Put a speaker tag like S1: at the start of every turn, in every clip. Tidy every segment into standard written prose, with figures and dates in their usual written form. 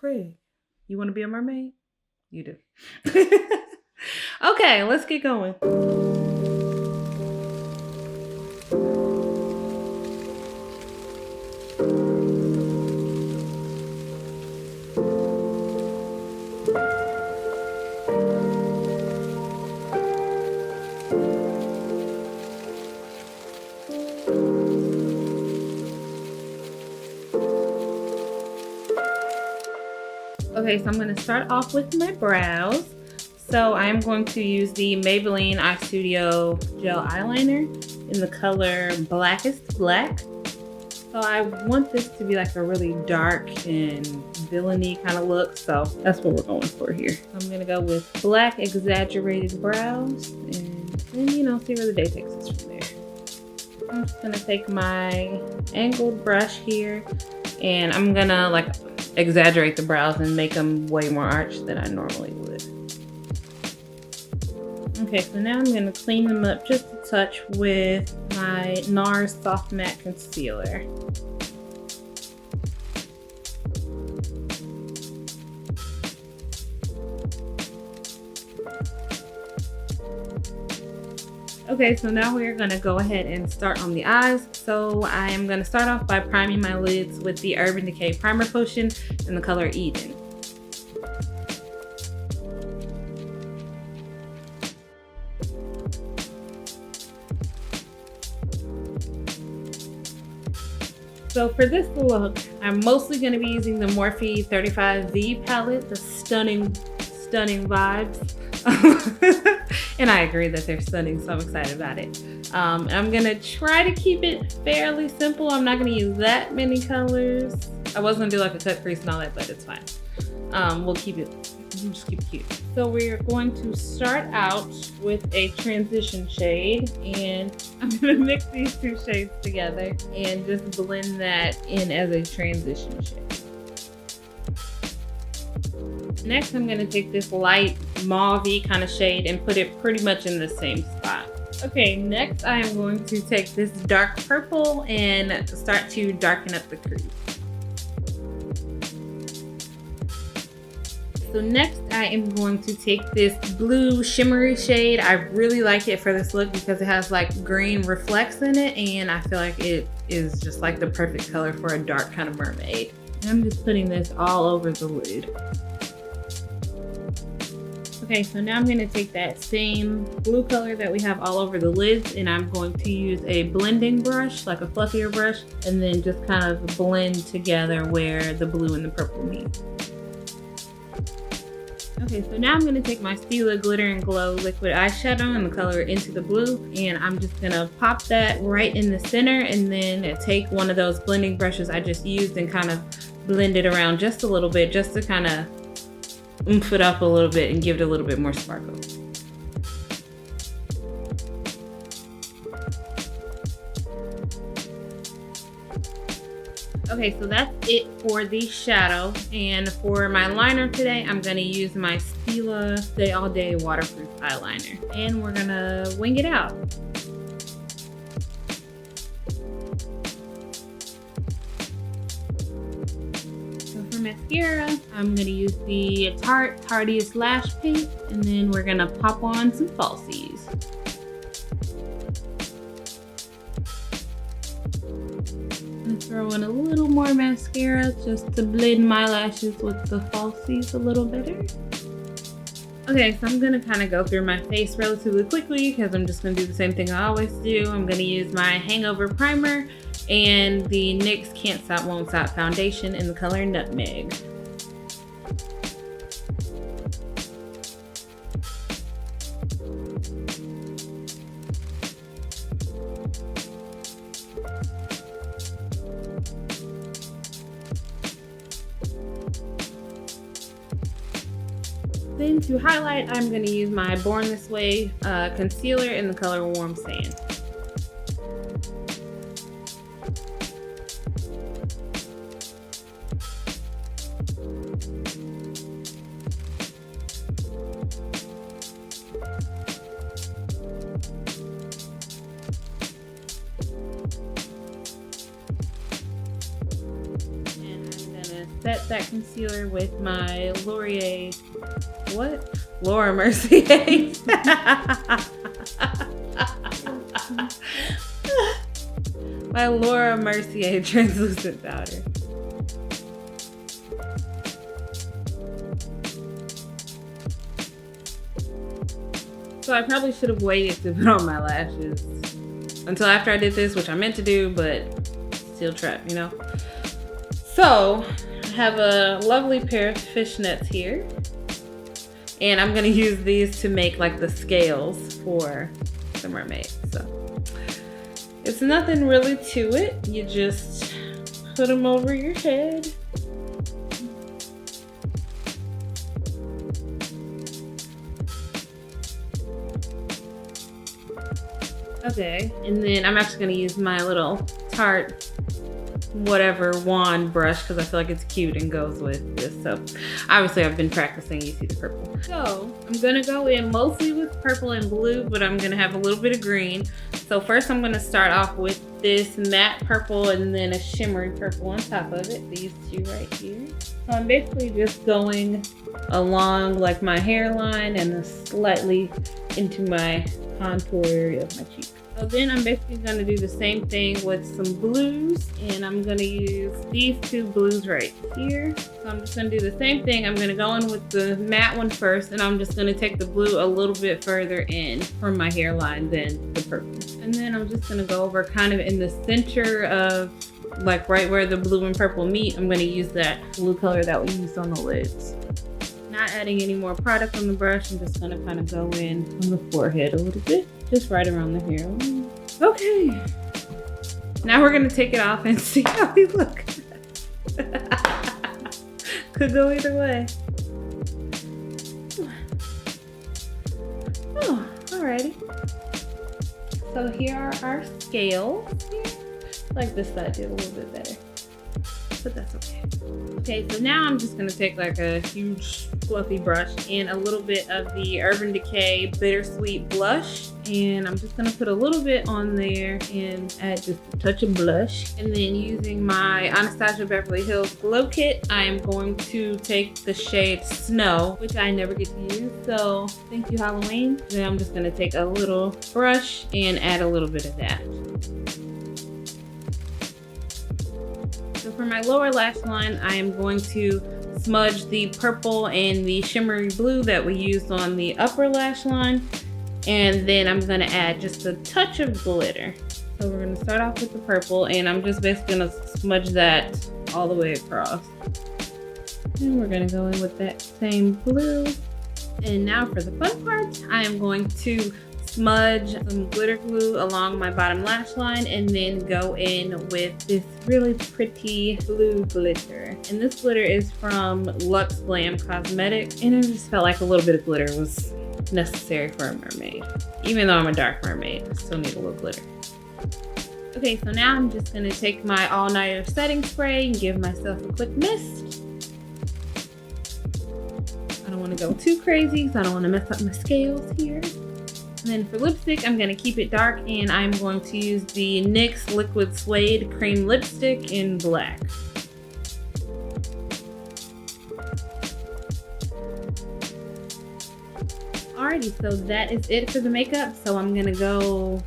S1: Craig, you want to be a mermaid? You do. Okay, let's get going. Okay, so I'm going to start off with my brows. So I'm going to use the Maybelline Eye Studio Gel Eyeliner in the color Blackest Black. So I want this to be like a really dark and villainy kind of look. So that's what we're going for here. I'm going to go with black exaggerated brows and you know, see where the day takes us from there. I'm just going to take my angled brush here and I'm going to like exaggerate the brows and make them way more arched than I normally would. Okay, so now I'm going to clean them up just a touch with my NARS Soft Matte Concealer. Okay, so now we're going to go ahead and start on the eyes. So I am going to start off by priming my lids with the Urban Decay Primer Potion in the color Eden. So for this look, I'm mostly going to be using the Morphe 35V palette, the stunning vibes. And I agree that they're stunning, so I'm excited about it. I'm gonna try to keep it fairly simple. I'm not gonna use that many colors. I was gonna do like a cut crease and all that, but it's fine. We'll just keep it cute. So we're going to start out with a transition shade, and I'm gonna mix these two shades together and just blend that in as a transition shade. Next, I'm going to take this light mauve-y kind of shade and put it pretty much in the same spot. Okay, next I am going to take this dark purple and start to darken up the crease. So next I am going to take this blue shimmery shade. I really like it for this look because it has like green reflects in it, and I feel like it is just like the perfect color for a dark kind of mermaid. I'm just putting this all over the lid. Okay, so now I'm going to take that same blue color that we have all over the lids, and I'm going to use a blending brush, like a fluffier brush, and then just kind of blend together where the blue and the purple meet. Okay, so now I'm going to take my Stila Glitter and Glow liquid eyeshadow in the color Into the Blue, and I'm just going to pop that right in the center, and then take one of those blending brushes I just used and kind of blend it around just a little bit, just to kind of oomph it up a little bit and give it a little bit more sparkle. Okay, so that's it for the shadow. And for my liner today, I'm gonna use my Stila Stay All Day Waterproof Eyeliner. And we're gonna wing it out. Mascara, I'm going to use the Tarte Tardiest Lash Paint, and then we're going to pop on some falsies. I'm throw in a little more mascara just to blend my lashes with the falsies a little better. Okay, so I'm going to kind of go through my face relatively quickly because I'm just going to do the same thing I always do. I'm going to use my Hangover Primer and the NYX Can't Stop Won't Stop foundation in the color Nutmeg. Then to highlight, I'm going to use my Born This Way concealer in the color Warm Sand. set that concealer with my Laura Mercier. My Laura Mercier translucent powder. So I probably should have waited to put on my lashes until after I did this, which I meant to do, but still trapped, you know? So I have a lovely pair of fishnets here, and I'm gonna use these to make like the scales for the mermaid. So it's nothing really to it. You just put them over your head. Okay, and then I'm actually gonna use my little Tarte whatever wand brush because I feel like it's cute and goes with this. So obviously I've been practicing, you see the purple. So I'm gonna go in mostly with purple and blue, but I'm gonna have a little bit of green. So first I'm gonna start off with this matte purple and then a shimmery purple on top of it, these two right here. So I'm basically just going along like my hairline and slightly into my contour area of my cheek. So then I'm basically going to do the same thing with some blues, and I'm going to use these two blues right here. So I'm just going to do the same thing. I'm going to go in with the matte one first, and I'm just going to take the blue a little bit further in from my hairline than the purple. And then I'm just going to go over kind of in the center of like right where the blue and purple meet. I'm going to use that blue color that we used on the lids. Not adding any more product on the brush. I'm just going to kind of go in on the forehead a little bit. Just right around the hairline. Okay. Now we're gonna take it off and see how we look. Could go either way. Oh, alrighty. So here are our scales. I like this side did a little bit better, but that's okay. Okay, so now I'm just gonna take like a huge fluffy brush and a little bit of the Urban Decay Bittersweet Blush, and I'm just gonna put a little bit on there and add just a touch of blush. And then using my Anastasia Beverly Hills Glow Kit, I am going to take the shade Snow, which I never get to use, so thank you Halloween. Then I'm just gonna take a little brush and add a little bit of that. So for my lower lash line, I am going to smudge the purple and the shimmery blue that we used on the upper lash line. And then I'm gonna add just a touch of glitter. So we're gonna start off with the purple, and I'm just basically gonna smudge that all the way across. And we're gonna go in with that same blue. And now for the fun part, I am going to smudge some glitter glue along my bottom lash line and then go in with this really pretty blue glitter. And this glitter is from Luxe Glam Cosmetics, and I just felt like a little bit of glitter was necessary for a mermaid. Even though I'm a dark mermaid, I still need a little glitter. Okay, so now I'm just gonna take my all-nighter setting spray and give myself a quick mist. I don't wanna go too crazy because I don't wanna mess up my scales here. And then for lipstick, I'm gonna keep it dark, and I'm going to use the NYX Liquid Suede Cream Lipstick in black. Alrighty, so that is it for the makeup. So I'm gonna go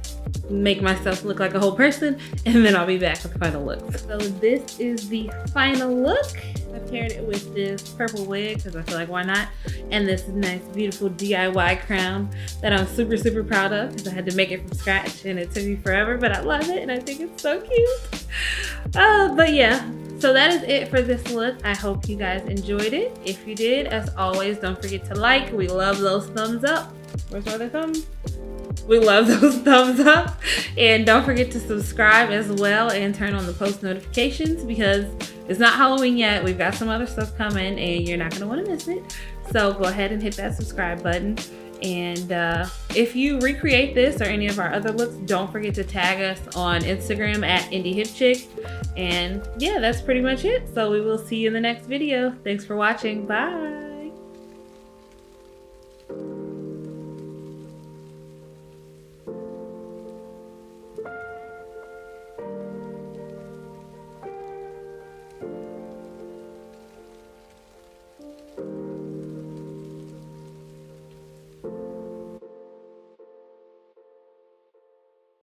S1: make myself look like a whole person, and then I'll be back with the final look. So this is the final look. I paired it with this purple wig because I feel like why not, and this nice beautiful DIY crown that I'm super proud of because I had to make it from scratch and it took me forever, but I love it and I think it's so cute. But yeah, so that is it for this look. I hope you guys enjoyed it. If you did, as always, don't forget to like. We love those thumbs up. Where's my other thumb? We love those thumbs up. And don't forget to subscribe as well and turn on the post notifications because it's not Halloween yet. We've got some other stuff coming and you're not gonna wanna miss it. So go ahead and hit that subscribe button. And if you recreate this or any of our other looks, don't forget to tag us on Instagram at IndieHipChick. And yeah, that's pretty much it. So we will see you in the next video. Thanks for watching. Bye.